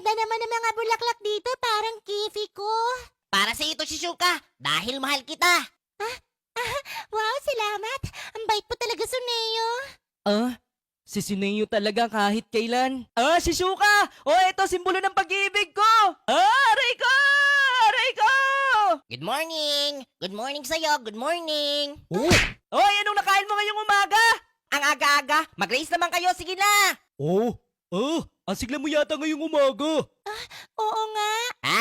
ganda naman ng mga bulaklak dito, parang kifi ko. Para sa ito, Shizuka, dahil mahal kita. Wow, salamat. Ang bait po talaga, Suneo. Si Suneo talaga kahit kailan. Shizuka! Ito, simbolo ng pag-ibig ko! Aray ko! Aray ko! Good morning! Good morning sa'yo, good morning! Anong nakain mo ngayong umaga? Ang aga-aga, mag-race naman kayo, sige na! Ang sigla mo yata ngayong umaga. Oo nga.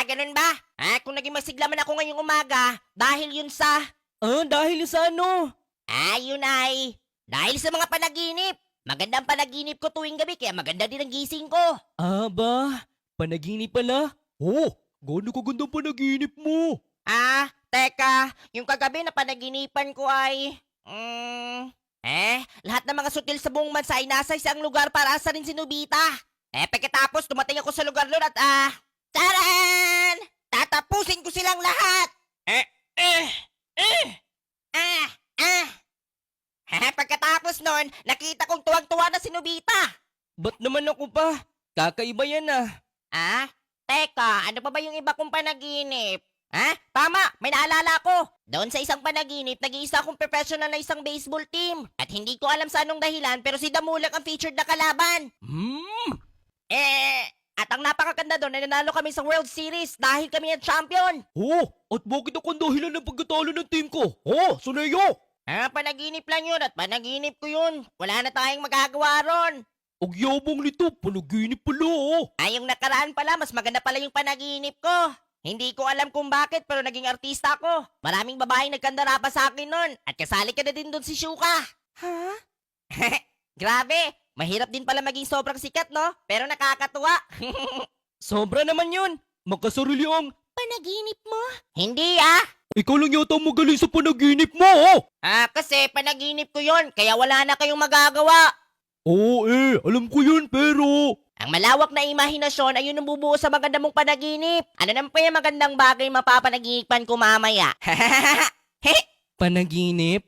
Ganun ba? Kung naging masigla man ako ngayong umaga, dahil yun sa... Dahil sa ano? Yun ay... Dahil sa mga panaginip. Magandang panaginip ko tuwing gabi, kaya maganda din ang gising ko. Panaginip pala? Gano'n kagandang panaginip mo? Teka, yung kagabi na panaginipan ko ay... lahat ng mga sutil sa buong bansa ay nasa isang lugar para asarin si Nobita. Pagkatapos, dumating ako sa lugar nun at taran! Tatapusin ko silang lahat! Pagkatapos nun, nakita kong tuwang-tuwa na si Nobita. Ba't naman ako pa? Kakaiba yan Teka, ano pa ba yung iba kong panaginip? Tama, may naalala ko. Doon sa isang panaginip, nag-iisa akong professional na isang baseball team. At hindi ko alam sa anong dahilan, pero si Damulak ang featured na kalaban. At ang napakaganda doon ay nanalo kami sa World Series dahil kami ang champion. At bakit ako ang dahilan ng pagkatalo ng team ko? Suneo! Panaginip lang yun at panaginip ko yun. Wala na tayong magagawa ron. Ang yabang nito, panaginip pala Yung nakaraan pala, mas maganda pala yung panaginip ko. Hindi ko alam kung bakit pero naging artista ako. Maraming babaeng nagkandara pa sa akin nun. At kasali ka na din doon si Shuka. Grabe, mahirap din pala maging sobrang sikat, no? Pero nakakatuwa. Sobra naman yun. Makasarili ang... Panaginip mo? Hindi Ikaw lang yata ang magaling sa panaginip mo Kasi panaginip ko yon, kaya wala na kayong magagawa. Alam ko yun pero... Ang malawak na imahinasyon ay yun ang bubuo sa maganda mong panaginip. Ano naman pa yung magandang bagay mapapanaginipan ko mamaya? Panaginip?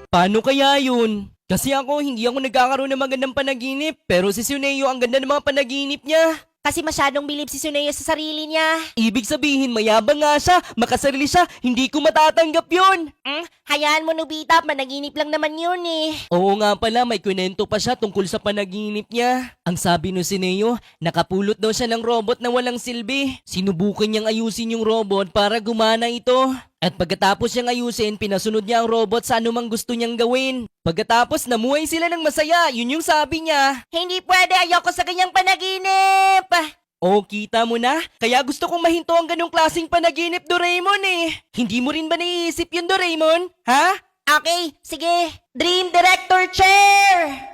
Paano kaya yun? Kasi hindi ako nagkakaroon ng magandang panaginip. Pero si Suneo, ang ganda ng mga panaginip niya. Kasi masyadong bilib si Suneo sa sarili niya. Ibig sabihin, mayabang nga siya, makasarili siya, hindi ko matatanggap yun. Hayaan mo, Nobita, panaginip lang naman yun Oo nga pala, may kwento pa siya tungkol sa panaginip niya. Ang sabi no si Neo, nakapulot daw siya ng robot na walang silbi. Sinubukan niyang ayusin yung robot para gumana ito. At pagkatapos niyang ayusin, pinasunod niya ang robot sa anumang gusto niyang gawin. Pagkatapos namuhay sila ng masaya, yun yung sabi niya. Hindi pwede, ayoko sa ganyang panaginip. Kita mo na? Kaya gusto kong mahinto ang ganong klaseng panaginip, Doraemon Hindi mo rin ba naiisip yun, Doraemon? Okay, sige. Dream Director Chair!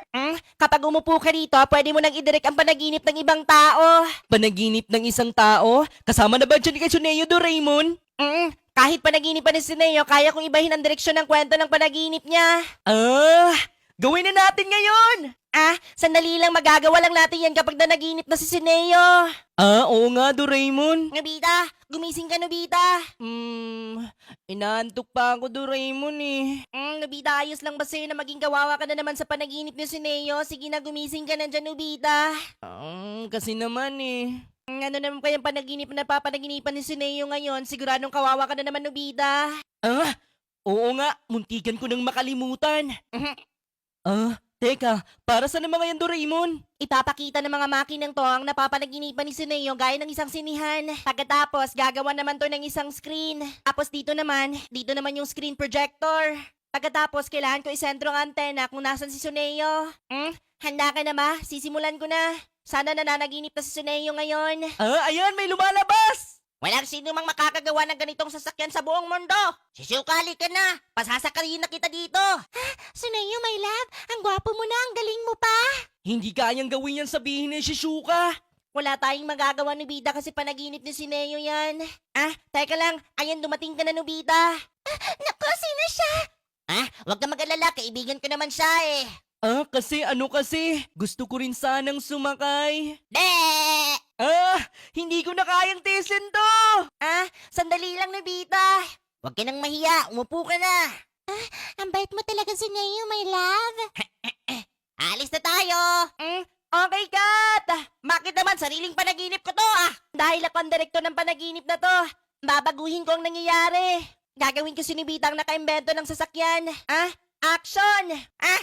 Kapag umupo ka rito, pwede mo nang i-direct ang panaginip ng ibang tao. Panaginip ng isang tao? Kasama na ba dyan kay Suneo, Doraemon? Kahit panaginip pa ni Suneo, kaya kong ibahin ang direksyon ng kwento ng panaginip niya. Gawin na natin ngayon! Sandali lang, magagawa lang natin yan kapag nanaginip na si Suneo. Oo nga, Doraemon. Nobita, gumising ka, Nobita. Inaantok pa ako, Doraemon Nobita, ayos lang ba sa'yo na maging kawawa ka na naman sa panaginip ni Suneo? Sige na, gumising ka na dyan, Nobita. Kasi naman Ano naman pa yung panaginip na papanaginipan ni Suneo ngayon? Siguradong kawawa ka na naman, Nobita. Oo nga, muntikan ko nang makalimutan. Teka, para saan naman yan, Doraemon? Ipapakita ng mga makinang to ang napapanaginipan ni Suneo gaya ng isang sinihan. Pagkatapos, gagawa naman to ng isang screen. Tapos dito naman yung screen projector. Pagkatapos, kailangan ko isentro ang antena kung nasan si Suneo. Handa ka na ba? Sisimulan ko na. Sana nananaginip na si Suneo ngayon. Ayan, may lumalabas! Walang sino mang makakagawa ng ganitong sasakyan sa buong mundo. Sisukali ka na. Pasasakariin na kita dito. Suneo, my love, ang gwapo mo na, ang galing mo pa. Hindi kayang gawin yan sabihin ni Shizuka. Wala tayong magagawa, Nobita, kasi panaginip ni Suneo yan. Teka lang. Ayan, dumating ka na, Nobita. Naku, sino siya? Huwag ka mag-alala. Kaibigan ko naman siya Kasi gusto ko rin sanang sumakay. Hindi ko na kayang tiisin to! Sandali lang, Nobita. Huwag ka nang mahiya. Umupo ka na. Ang bait mo talaga, Suneo, my love. Bakit naman? Sariling panaginip ko to ah! Dahil ako ang direktor ng panaginip na to, babaguhin ko ang nangyayari. Gagawin ko si Nobita ang nakaimbento ng sasakyan. Ah? Action! Ah?